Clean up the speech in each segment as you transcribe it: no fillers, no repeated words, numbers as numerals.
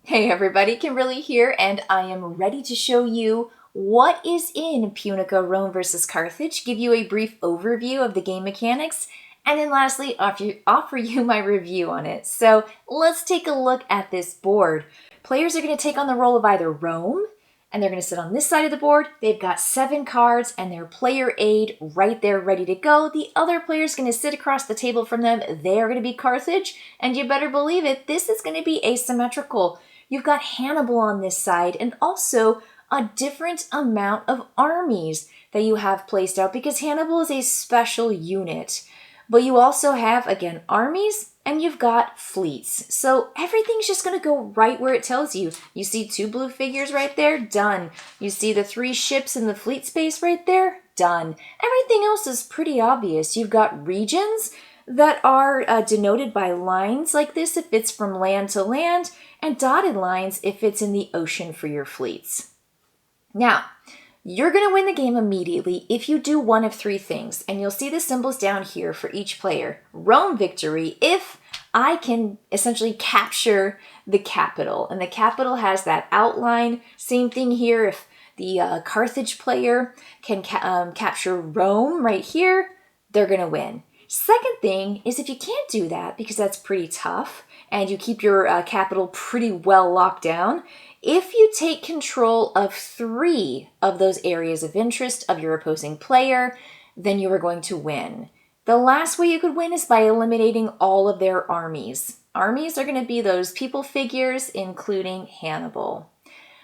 Hey everybody, Kimberly here, and I am ready to show you what is in Punica, Rome versus Carthage, give you a brief overview of the game mechanics, and then lastly offer you my review on it. So let's take a look at this board. Players are going to take on the role of either Rome, and they're going to sit on this side of the board. They've got 7 cards and their player aid right there ready to go. The other player's going to sit across the table from them. They are going to be Carthage, and you better believe it, this is going to be asymmetrical. You've got Hannibal on this side and also a different amount of armies that you have placed out because Hannibal is a special unit. But you also have, again, armies and you've got fleets. So everything's just going to go right where it tells you. You see 2 blue figures right there? Done. You see the 3 ships in the fleet space right there? Done. Everything else is pretty obvious. You've got regions that are denoted by lines like this if it's from land to land, and dotted lines if it's in the ocean for your fleets. Now, you're going to win the game immediately if you do one of 3 things, and you'll see the symbols down here for each player. Rome victory, if I can essentially capture the capital, and the capital has that outline. Same thing here, if the Carthage player can capture Rome right here, they're going to win. Second thing is if you can't do that, because that's pretty tough, and you keep your capital pretty well locked down, if you take control of 3 of those areas of interest of your opposing player, then you are going to win. The last way you could win is by eliminating all of their armies. Armies are going to be those people figures, including Hannibal.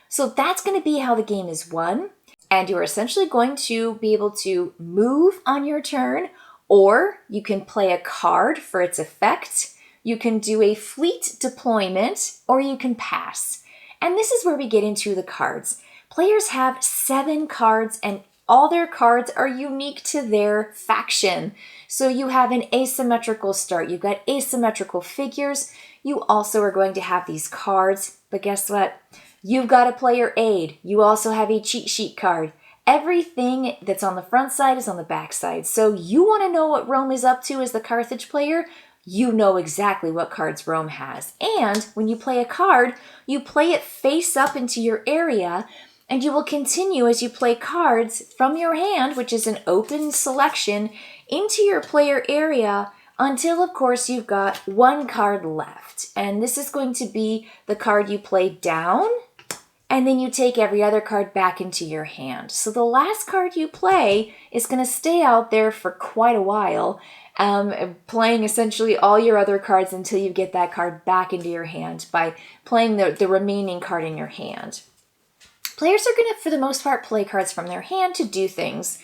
So that's going to be how the game is won, and you're essentially going to be able to move on your turn, or you can play a card for its effect, you can do a fleet deployment, or you can pass. And this is where we get into the cards. Players have 7 cards and all their cards are unique to their faction. So you have an asymmetrical start, you've got asymmetrical figures, you also are going to have these cards, but guess what? You've got a player aid, you also have a cheat sheet card. Everything that's on the front side is on the back side. So you want to know what Rome is up to as the Carthage player, you know exactly what cards Rome has. And when you play a card, you play it face up into your area, and you will continue as you play cards from your hand, which is an open selection, into your player area until, of course, you've got 1 card left. And this is going to be the card you play down, and then you take every other card back into your hand. So the last card you play is going to stay out there for quite a while, playing essentially all your other cards until you get that card back into your hand by playing the remaining card in your hand. Players are going to, for the most part, play cards from their hand to do things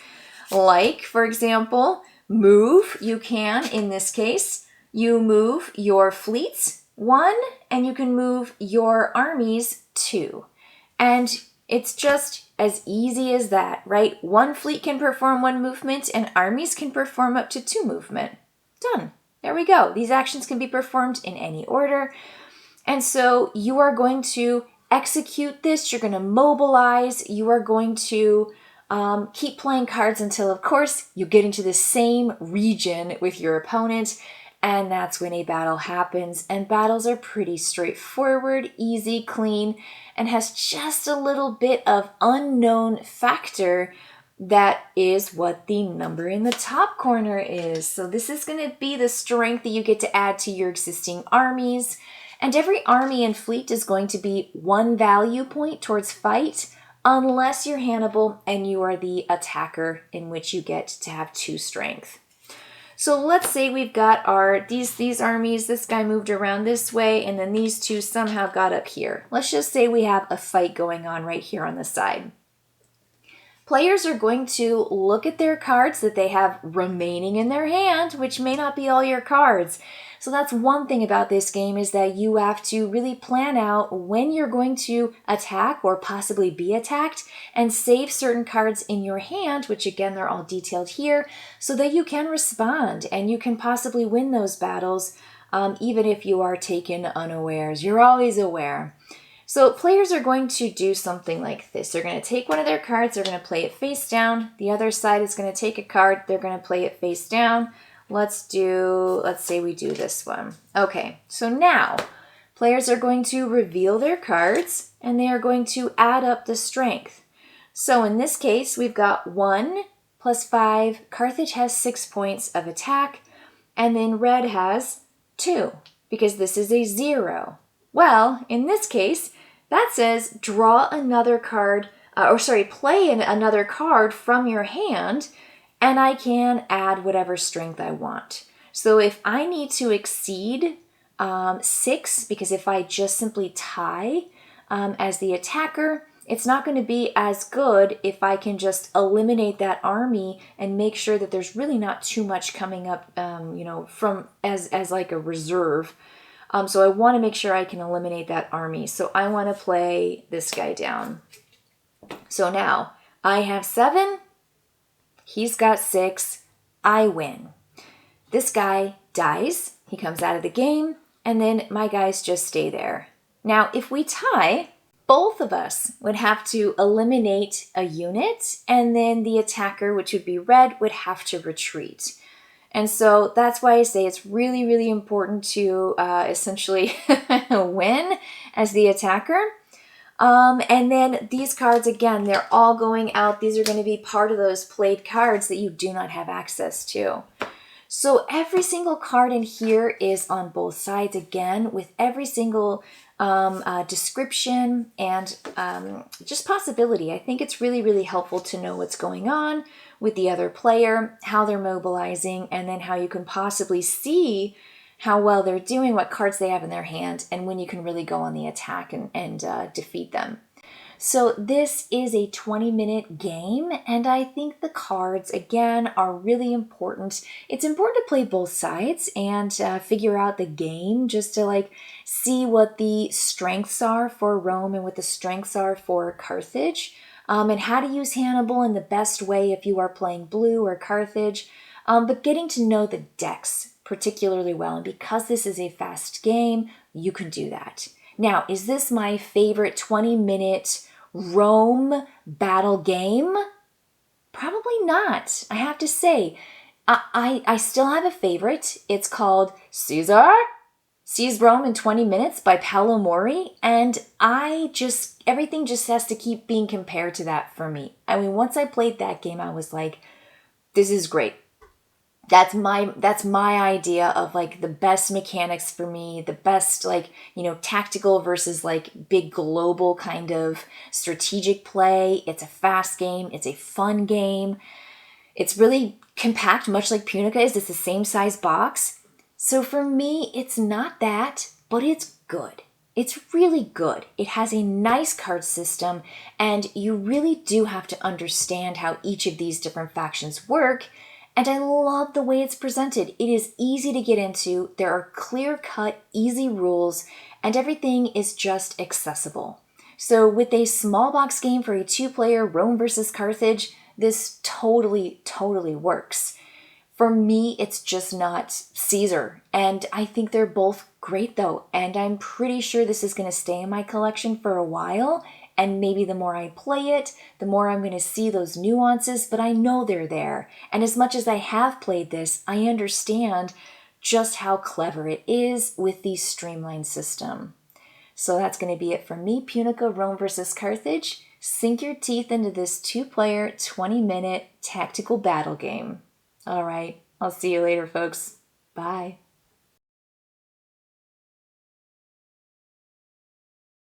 like, for example, move. You can, in this case, you move your fleets 1, and you can move your armies 2. And it's just as easy as that, right? 1 fleet can perform 1 movement and armies can perform up to 2 movement. Done. There we go. These actions can be performed in any order. And so you are going to execute this. You're going to mobilize. You are going to keep playing cards until, of course, you get into the same region with your opponent. And that's when a battle happens. And battles are pretty straightforward, easy, clean, and has just a little bit of unknown factor. That is what the number in the top corner is. So this is going to be the strength that you get to add to your existing armies. And every army and fleet is going to be 1 value point towards fight, unless you're Hannibal and you are the attacker, in which you get to have 2 strength. So let's say we've got these armies, this guy moved around this way, and then these 2 somehow got up here. Let's just say we have a fight going on right here on the side. Players are going to look at their cards that they have remaining in their hand, which may not be all your cards. So that's one thing about this game, is that you have to really plan out when you're going to attack or possibly be attacked, and save certain cards in your hand, which again, they're all detailed here, so that you can respond and you can possibly win those battles, even if you are taken unawares. You're always aware. So players are going to do something like this. They're going to take one of their cards, they're going to play it face down. The other side is going to take a card, they're going to play it face down. Let's say we do this one. Okay, so now players are going to reveal their cards and they are going to add up the strength. So in this case, we've got 1 plus 5. Carthage has 6 points of attack, and then red has 2 because this is a 0. Well, in this case, that says draw another card, play another card from your hand, and I can add whatever strength I want. So if I need to exceed 6, because if I just simply tie as the attacker, it's not going to be as good if I can just eliminate that army and make sure that there's really not too much coming up, from as like a reserve. So I want to make sure I can eliminate that army. So I want to play this guy down. So now I have 7. He's got 6. I win. This guy dies. He comes out of the game. And then my guys just stay there. Now, if we tie, both of us would have to eliminate a unit, and then the attacker, which would be red, would have to retreat. And so that's why I say it's really, really important to essentially win as the attacker. And then these cards, again, they're all going out. These are going to be part of those played cards that you do not have access to. So every single card in here is on both sides, again, with every single description and just possibility. I think it's really, really helpful to know what's going on with the other player, how they're mobilizing, and then how you can possibly see how well they're doing, what cards they have in their hand, and when you can really go on the attack and defeat them. So this is a 20-minute game, and I think the cards, again, are really important. It's important to play both sides and figure out the game, just to see what the strengths are for Rome and what the strengths are for Carthage, and how to use Hannibal in the best way if you are playing blue or Carthage, but getting to know the decks particularly well. And because this is a fast game, you can do that. Now, is this my favorite 20-minute Rome battle game? Probably not. I have to say, I still have a favorite. It's called Caesar Sees Rome in 20 Minutes by Paolo Mori, and everything just has to keep being compared to that for me. I mean, once I played that game, I was like, this is great. That's my idea of the best mechanics for me, the best tactical versus big global kind of strategic play. It's a fast game. It's a fun game. It's really compact, much like Punica is. It's the same size box. So for me, it's not that, but it's good. It's really good. It has a nice card system, and you really do have to understand how each of these different factions work. And I love the way it's presented. It is easy to get into. There are clear-cut, easy rules, and everything is just accessible. So with a small box game for a 2-player Rome versus Carthage, this totally, totally works. For me, it's just not Caesar. And I think they're both great though. And I'm pretty sure this is going to stay in my collection for a while. And maybe the more I play it, the more I'm going to see those nuances, but I know they're there. And as much as I have played this, I understand just how clever it is with the streamlined system. So that's going to be it from me, Punica, Rome versus Carthage. Sink your teeth into this 2-player, 20-minute tactical battle game. All right, I'll see you later, folks. Bye.